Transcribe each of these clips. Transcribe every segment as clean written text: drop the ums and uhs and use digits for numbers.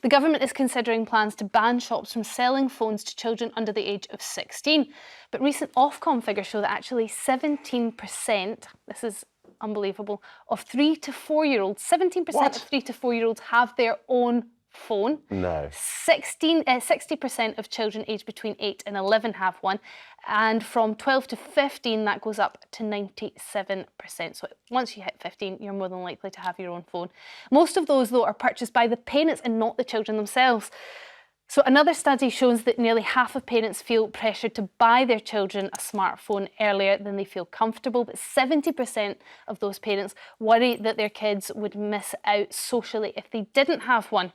The government is considering plans to ban shops from selling phones to children under the age of 16. But recent Ofcom figures show that actually 17%, this is unbelievable, of 3 to 4-year-olds, 17% of 3 to 4-year-olds have their own phone. No. 60% of children aged between 8 and 11 have one. And from 12 to 15, that goes up to 97%. So once you hit 15, you're more than likely to have your own phone. Most of those, though, are purchased by the parents and not the children themselves. So another study shows that nearly half of parents feel pressured to buy their children a smartphone earlier than they feel comfortable, but 70% of those parents worry that their kids would miss out socially if they didn't have one.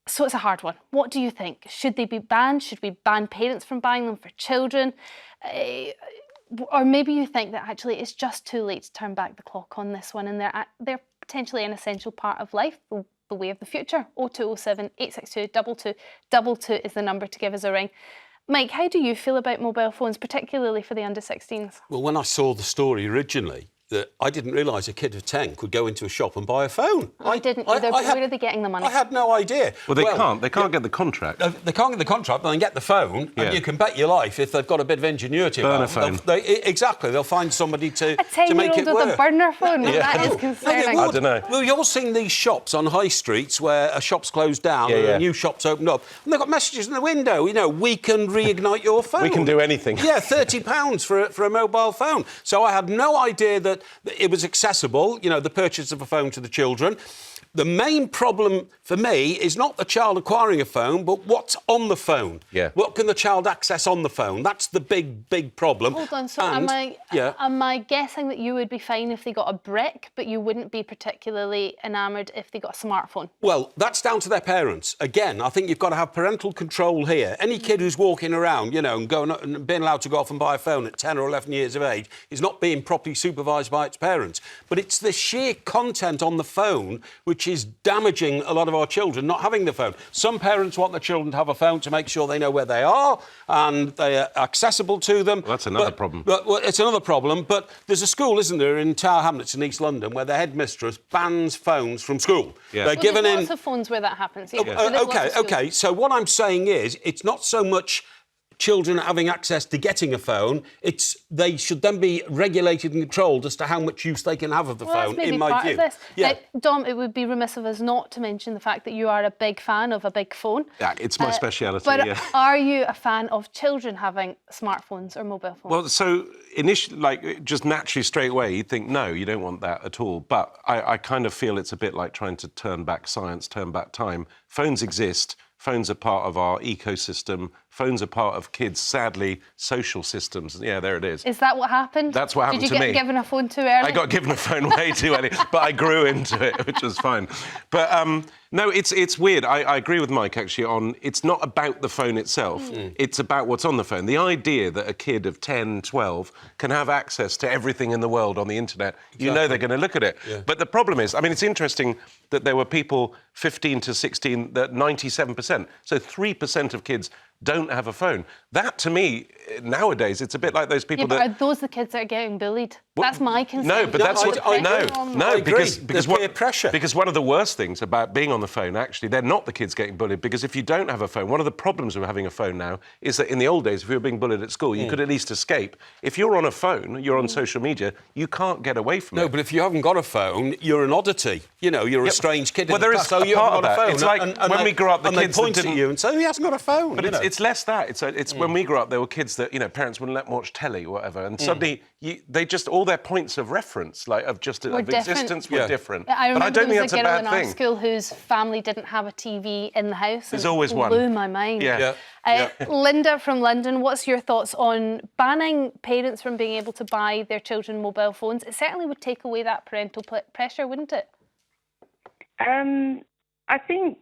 So it's a hard one. What do you think? Should they be banned? Should we ban parents from buying them for children? Or maybe you think that actually it's just too late to turn back the clock on this one and they're potentially an essential part of life, the way of the future. 0207 862 2222 is the number to give us a ring. Mike, how do you feel about mobile phones, particularly for the under-16s? Well, when I saw the story originally, that I didn't realise a kid of 10 could go into a shop and buy a phone. I didn't either, but where are they getting the money? I had no idea. Well, they can't get the contract. They can't get the contract, but they can get the phone, and you can bet your life, if they've got a bit of ingenuity burner phone. Exactly, they'll find somebody to make it work. A 10-year-old with a burner phone? That is concerning. I don't know. Well, you're seeing these shops on high streets where a shop's closed down and a new shop's opened up, and they've got messages in the window, you know, we can reignite your phone. We can do anything. Yeah, £30 for a mobile phone. So I had no idea that it was accessible, you know, the purchase of a phone to the children. The main problem for me is not the child acquiring a phone, but what's on the phone. Yeah. What can the child access on the phone? That's the big problem. Hold on, so am I guessing that you would be fine if they got a brick, but you wouldn't be particularly enamoured if they got a smartphone? Well, that's down to their parents. Again, I think you've got to have parental control here. Any kid who's walking around, you know, and being allowed to go off and buy a phone at 10 or 11 years of age is not being properly supervised by its parents. But it's the sheer content on the phone which is damaging a lot of our children not having the phone. Some parents want their children to have a phone to make sure they know where they are and they are accessible to them. Well, that's another problem. Well, it's another problem, but there's a school, isn't there, in Tower Hamlets in East London where the headmistress bans phones from school. Yeah. They're given there's lots of phones where that happens. OK, so what I'm saying is it's not so much children having access to getting a phone, they should then be regulated and controlled as to how much use they can have of the phone, in my view. Dom, it would be remiss of us not to mention the fact that you are a big fan of a big phone. Yeah, it's my speciality. But are you a fan of children having smartphones or mobile phones? Well, so initially, like, just naturally straight away, you'd think, no, you don't want that at all. But I kind of feel it's a bit like trying to turn back science, turn back time. Phones exist. Phones are part of our ecosystem. Phones are part of kids', sadly, social systems. Yeah, there it is. Is that what happened? That's what happened to me. Did you get given a phone too early? I got given a phone way too early, but I grew into it, which was fine. But no, it's weird. I agree with Mike, actually, on it's not about the phone itself. It's about what's on the phone. The idea that a kid of 10, 12 can have access to everything in the world on the internet, you know they're going to look at it. Yeah. But the problem is, I mean, it's interesting that there were people 15 to 16, that 97%, so 3% of kids don't have a phone. That, to me, nowadays, it's a bit like those people but are those the kids that are getting bullied? That's my concern. No, but that's what... No, because peer pressure. Because one of the worst things about being on the phone, actually, they're not the kids getting bullied, because if you don't have a phone, one of the problems with having a phone now is that in the old days, if you were being bullied at school, you could at least escape. If you're on a phone, you're on social media, you can't get away from it. No, but if you haven't got a phone, you're an oddity. You know, you're a strange kid. Well, there is a part of that. It's like when we grew up, the kids point at you and say, he hasn't got a phone. But it's less that. It's when we grew up, there were kids that, you know, parents wouldn't let them watch telly or whatever, and suddenly they just, all their points of reference, like of existence, were different. I remember but I don't think there was that's a girl in bad our school whose family didn't have a TV in the house. There's always one. Blew my mind. Linda from London, what's your thoughts on banning parents from being able to buy their children mobile phones? It certainly would take away that parental pressure, wouldn't it? I think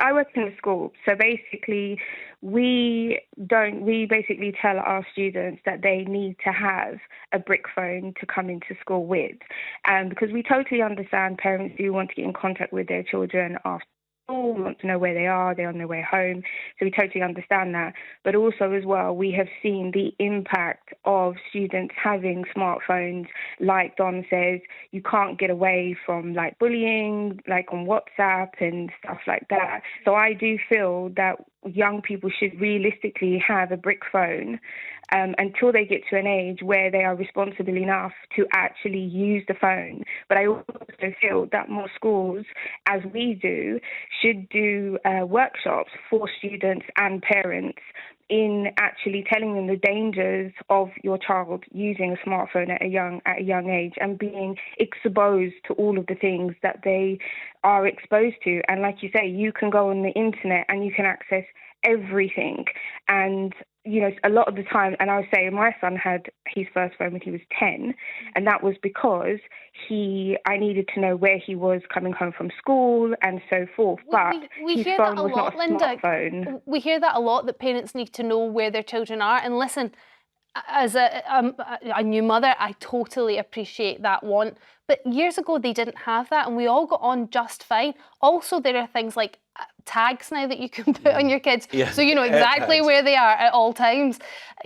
I work in a school, so basically we basically tell our students that they need to have a brick phone to come into school with, because we totally understand parents do want to get in contact with their children after school, we want to know where they are, they're on their way home. So we totally understand that. But also as well, we have seen the impact of students having smartphones. Like Don says, you can't get away from like bullying, like on WhatsApp and stuff like that. So I do feel that young people should realistically have a brick phone until they get to an age where they are responsible enough to actually use the phone. But I also feel that more schools, as we do, should do workshops for students and parents in actually telling them the dangers of your child using a smartphone at a young age and being exposed to all of the things that they are exposed to. And like you say, you can go on the internet and you can access everything. And you know, a lot of the time, and I would say my son had his first phone when he was 10, and that was because I needed to know where he was coming home from school and so forth. But we his hear phone that a was lot, not a Linda. smartphone. We hear that a lot, that parents need to know where their children are. And listen, as a new mother, I totally appreciate that want. But years ago, they didn't have that, and we all got on just fine. Also, there are things like tags now that you can put on your kids, so you know exactly where they are at all times.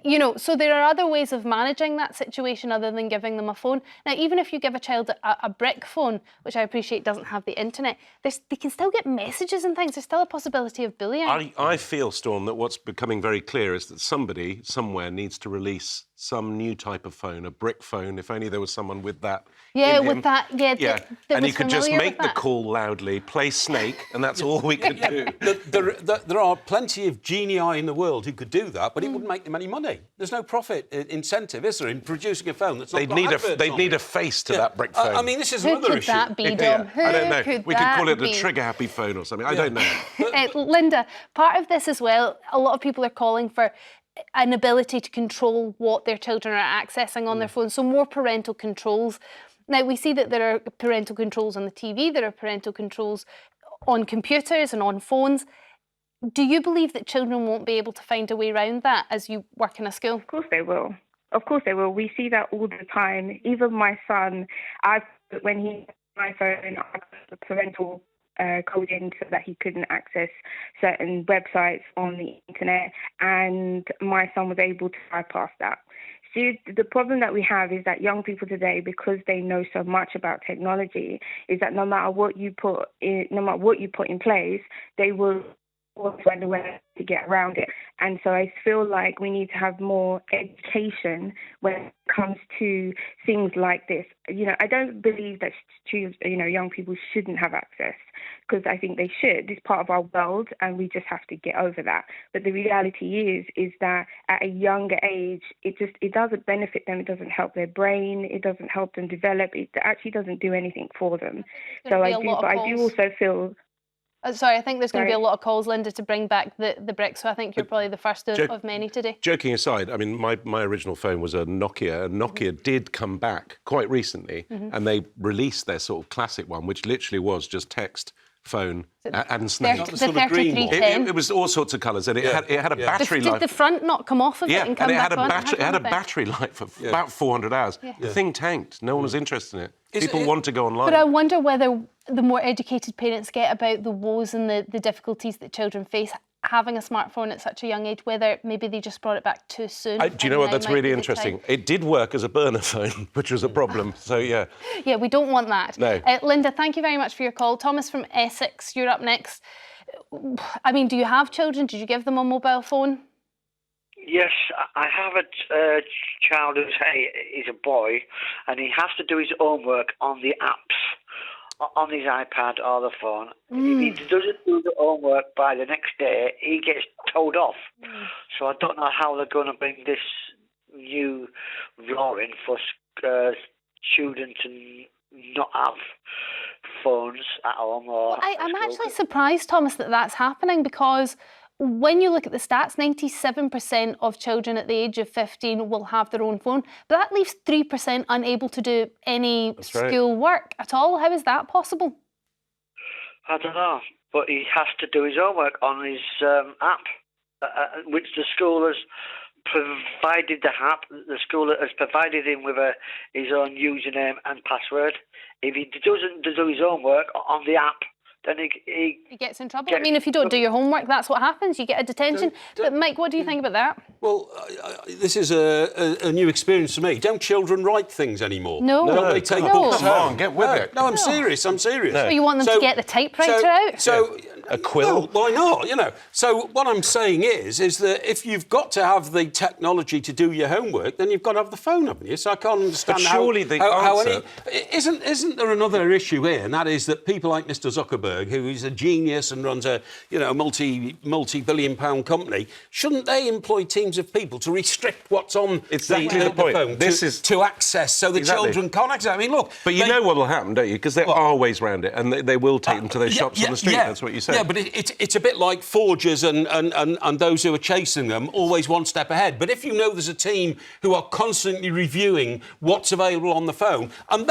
You know, so there are other ways of managing that situation other than giving them a phone. Now, even if you give a child a brick phone, which I appreciate doesn't have the internet, they can still get messages and things. There's still a possibility of bullying. I feel, Storm, that what's becoming very clear is that somebody somewhere needs to release some new type of phone, a brick phone. If only there was someone with that. Yeah, in with him. that. Yeah, that and was you could just familiar make with the that. call loudly, play Snake, and that's all we could do. There are plenty of genii in the world who could do that, but it wouldn't make them any money. There's no profit incentive, is there, in producing a phone that's not They'd got need a face to that brick phone. I mean, this is Who another could issue. that be, Dom? I don't know. Who could We could that call it be? a trigger-happy phone or something. I don't know. Linda, part of this as well, a lot of people are calling for an ability to control what their children are accessing on their phones, so more parental controls. Now, we see that there are parental controls on the TV, there are parental controls on computers and on phones. Do you believe that children won't be able to find a way around that as you work in a school? Of course they will. Of course they will. We see that all the time. Even my son, when he had my phone, I put the parental code in so that he couldn't access certain websites on the internet, and my son was able to bypass that. See, the problem that we have is that young people today, because they know so much about technology, is that no matter what you put in place, they will always find a way to get around it. And so I feel like we need to have more education when it comes to things like this. You know, I don't believe that young people shouldn't have access, because I think they should. It's part of our world, and we just have to get over that. But the reality is that at a younger age, it doesn't benefit them. It doesn't help their brain. It doesn't help them develop. It actually doesn't do anything for them. So I do also feel. Sorry, I think there's going to be a lot of calls, Linda, to bring back the brick, so I think you're probably the first of many today. Joking aside, I mean, my original phone was a Nokia, and Nokia did come back quite recently, and they released their sort of classic one, which literally was just text, phone, and Snake. The 3310. It was all sorts of colours, and it had a battery life. Did the front not come off of it and come back on? It had a battery life for about 400 hours. The thing tanked. No one was interested in it. People want to go online. But I wonder whether the more educated parents get about the woes and the difficulties that children face having a smartphone at such a young age, whether maybe they just brought it back too soon. Do you know what? That's really interesting. It did work as a burner phone, which was a problem. So, yeah. Yeah, we don't want that. No. Linda, thank you very much for your call. Thomas from Essex, you're up next. I mean, do you have children? Did you give them a mobile phone? Yes, I have a child he's a boy, and he has to do his homework on the apps, on his iPad or the phone. If he doesn't do the homework by the next day, he gets told off. So I don't know how they're going to bring this new law in for students to not have phones at home or I'm actually surprised, Thomas, that that's happening, because when you look at the stats, 97% of children at the age of 15 will have their own phone, but that leaves 3% unable to do any school work at all. How is that possible? I don't know, but he has to do his homework on his app, which the school has provided the app. The school has provided him with his own username and password. If he doesn't do his homework on the app, then he He gets in trouble. I mean, if you don't do your homework, that's what happens. You get a detention. But Mike, what do you think about that? Well, this is a new experience for me. Don't children write things anymore? No. Don't they take No. books Come home? on, get with it. No, I'm serious. I'm serious. So you want them to get the typewriter out? So A quill? No, why not? So what I'm saying is that if you've got to have the technology to do your homework, then you've got to have the phone, haven't you? So I can't understand But surely the answer... Isn't there another issue here, and that is that people like Mr. Zuckerberg, who is a genius and runs a multi-billion-pound company, shouldn't they employ teams of people to restrict what's on the point. phone to access so the children can't access? I mean, look. But you know what will happen, don't you? Because there are ways around it, and they will take them to those shops on the street. That's what you said. Yeah, but it's a bit like forgers and those who are chasing them, always one step ahead. But if you know there's a team who are constantly reviewing what's available on the phone, and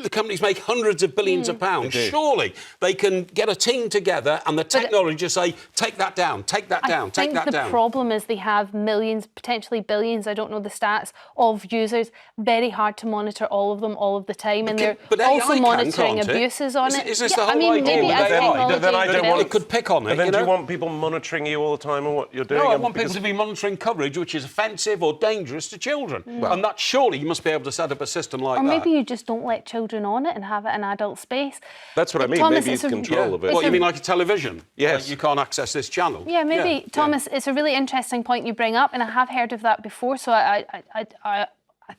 the companies make hundreds of billions of pounds. Surely they can get a team together and the technologists say, take that down, take that down, take that down. The problem is they have millions, potentially billions, I don't know the stats, of users. Very hard to monitor all of them all of the time. And they're also monitoring abuses on it. Is this the whole idea? Maybe as technology then I don't want it could pick on it. And then do you want people monitoring you all the time and what you're doing? No, I want people to be monitoring coverage which is offensive or dangerous to children. And that surely you must be able to set up a system like that. Or maybe you just don't let children on it and have it in adult space. That's what I mean. Thomas, maybe it's control of it. What, you mean like a television? Yes. Like you can't access this channel? Yeah, maybe. Thomas, it's a really interesting point you bring up, and I have heard of that before, so I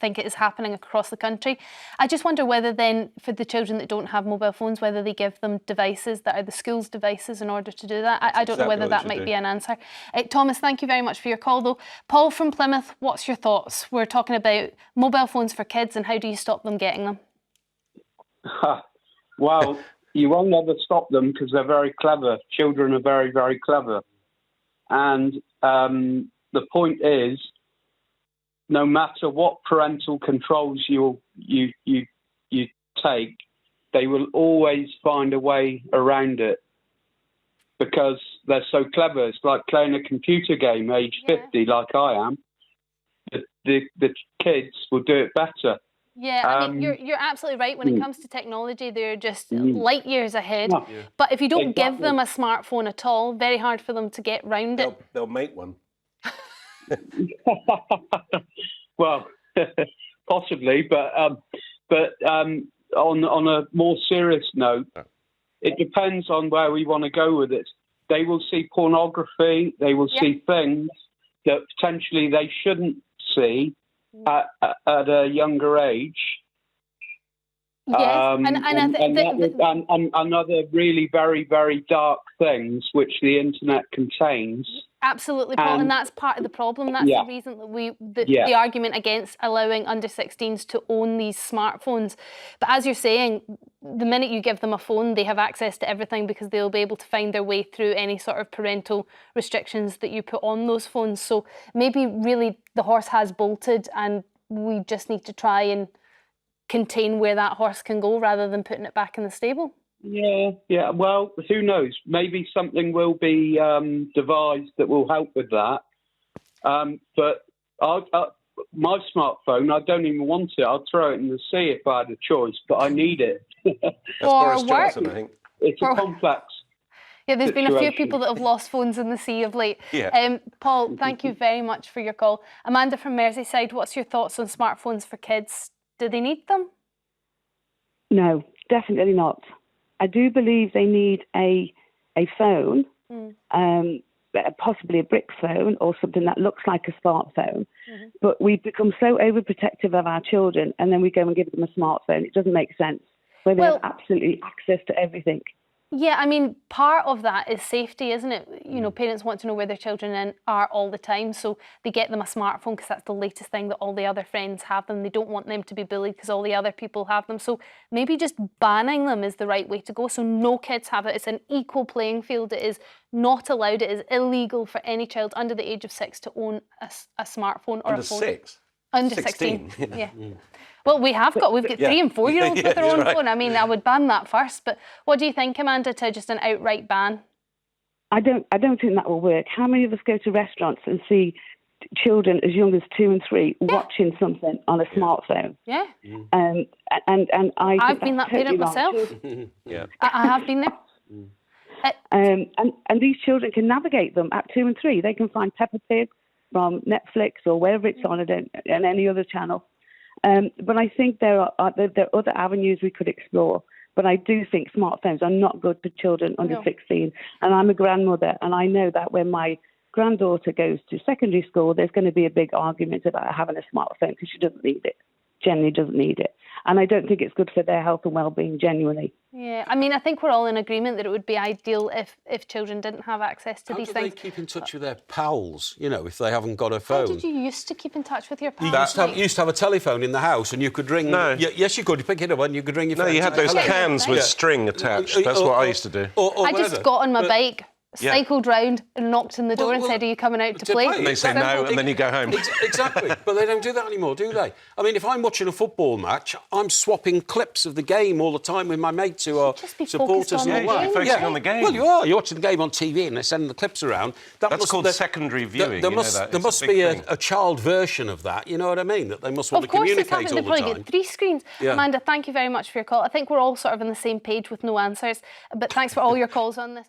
think it is happening across the country. I just wonder whether then, for the children that don't have mobile phones, whether they give them devices that are the school's devices in order to do that. I don't know whether that might be an answer. Thomas, thank you very much for your call, though. Paul from Plymouth, what's your thoughts? We're talking about mobile phones for kids and how do you stop them getting them? Well, you won't ever stop them because they're very clever. Children are very, very clever. And the point is, no matter what parental controls you take, they will always find a way around it because they're so clever. It's like playing a computer game age 50 like I am. The kids will do it better. Yeah, I mean, you're absolutely right. When it comes to technology, they're just light years ahead. Yeah. But if you don't give them a smartphone at all, very hard for them to get round it. They'll make one. Well, possibly, but on a more serious note, it depends on where we want to go with it. They will see pornography. They will see things that potentially they shouldn't see at a younger age. Yes, and other really very, very dark things which the internet contains. Absolutely, Paul, and that's part of the problem. That's the reason that the argument against allowing under 16s to own these smartphones. But as you're saying, the minute you give them a phone, they have access to everything because they'll be able to find their way through any sort of parental restrictions that you put on those phones. So maybe really the horse has bolted and we just need to try and contain where that horse can go rather than putting it back in the stable. Yeah. Well, who knows? Maybe something will be devised that will help with that. But my smartphone, I don't even want it. I'll throw it in the sea if I had a choice, but I need it. That's Boris Johnson, I think. It's a complex. Yeah, there's been a few people that have lost phones in the sea of late. Yeah. Paul, thank you very much for your call. Amanda from Merseyside, what's your thoughts on smartphones for kids? Do they need them? No, definitely not. I do believe they need a phone, possibly a brick phone or something that looks like a smartphone. But we've become so overprotective of our children and then we go and give them a smartphone. It doesn't make sense where they have absolutely access to everything. Yeah, I mean, part of that is safety, isn't it? You know, parents want to know where their children are all the time, so they get them a smartphone because that's the latest thing that all the other friends have them. They don't want them to be bullied because all the other people have them. So maybe just banning them is the right way to go. So no kids have it. It's an equal playing field. It is not allowed. It is illegal for any child under the age of 6 to own a smartphone or under a phone. Under 16. Yeah. Well, we've got 3 and 4 year olds with their own phone. I mean, I would ban that first. But what do you think, Amanda, to just an outright ban? I don't think that will work. How many of us go to restaurants and see children as young as 2 and 3 watching something on a smartphone. Yeah. And I've been that parent myself. Yeah. I have been there. And these children can navigate them at 2 and 3. They can find Peppa Pig from Netflix or wherever it's on, and any other channel. But I think there are other avenues we could explore. But I do think smartphones are not good for children under 16. And I'm a grandmother, and I know that when my granddaughter goes to secondary school, there's going to be a big argument about having a smartphone because she doesn't need it. Generally doesn't need it. And I don't think it's good for their health and well-being, genuinely. Yeah, I mean, I think we're all in agreement that it would be ideal if children didn't have access to these things. How do they keep in touch with their pals, you know, if they haven't got a phone? How did you used to keep in touch with your You pals? used to have a telephone in the house and you could ring... No. Yes, you could. You pick it up and you could ring your friends. No, you had those Hello. cans with string attached. That's what I used to do. I just got on my bike, Yeah. cycled round and knocked on the door and said, "Are you coming out to play?" And they say no, and then you go home. Exactly. But they don't do that anymore, do they? I mean, if I'm watching a football match, I'm swapping clips of the game all the time with my mates who are just be supporters focused on and the all that. game. Focusing on the game. Well, you are. You're watching the game on TV and they're sending the clips around. That's called secondary viewing. There you know must, that. there It's must a big be thing. a child version of that, you know what I mean? That they must want Of to course they communicate can. They all the probably time. get 3 screens. Yeah. Amanda, thank you very much for your call. I think we're all sort of on the same page with no answers, but thanks for all your calls on this.